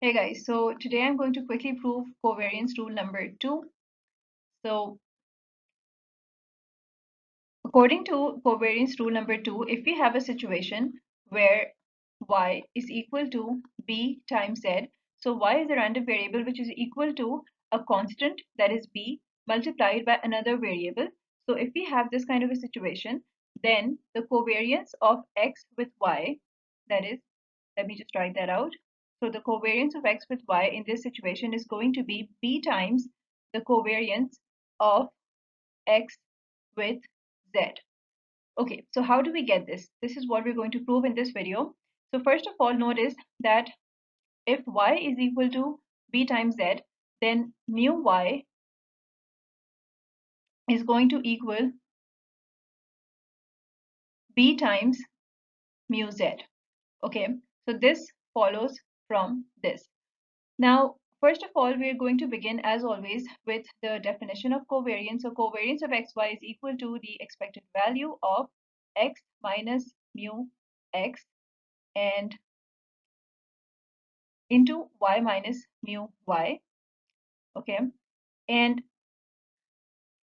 Hey guys, so today I'm going to quickly prove covariance rule number 2. So according to covariance rule number 2, if we have a situation where y is equal to b times z, so y is a random variable which is equal to a constant, that is b, multiplied by another variable. So if we have this kind of a situation, then the covariance of x with y, that is, let me just write that out. So the covariance of x with y in this situation is going to be b times the covariance of x with z. Okay, so how do we get this? This is what we're going to prove in this video. So first of all, notice that if y is equal to b times z, then mu y is going to equal b times mu z. Okay, so this follows from this. Now, first of all, we are going to begin as always with the definition of covariance. So covariance of xy is equal to the expected value of x minus mu x and into y minus mu y. Okay, and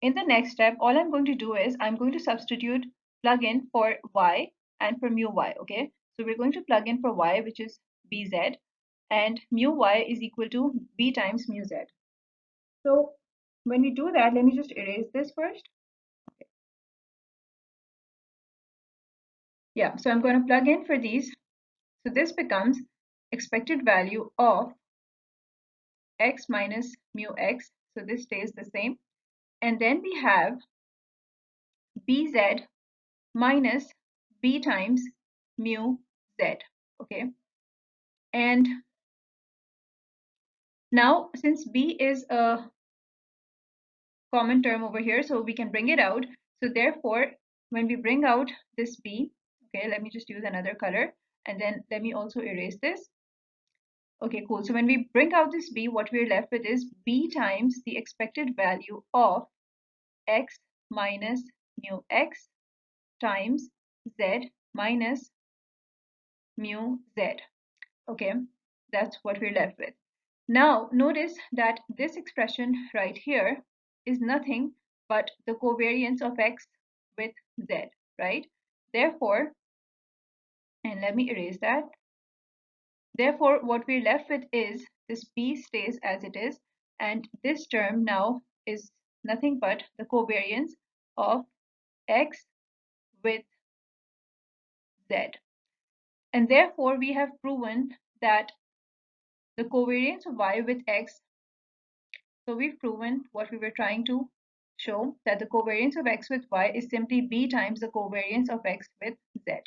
in the next step, all I'm going to do is I'm going to substitute plug in for y and for mu y. Okay, so we're going to plug in for y, which is bz, and mu y is equal to b times mu z. So when we do that, let me just erase this first. Yeah, so I'm going to plug in for these. So this becomes expected value of x minus mu x. So this stays the same. And then we have bz minus b times mu z. Okay. And now since b is a common term over here, so we can bring it out. So therefore, when we bring out this b, okay, let me just use another color, and then let me also erase this. Okay, cool. So when we bring out this b, what we're left with is b times the expected value of x minus mu x times z minus mu z. Okay, that's what we're left with. Now, notice that this expression right here is nothing but the covariance of x with z, right? Therefore, and let me erase that. Therefore, what we're left with is this b stays as it is, and this term now is nothing but the covariance of x with z. And therefore, we have proven that the covariance of y with x, so we've proven what we were trying to show, that the covariance of x with y is simply b times the covariance of x with z.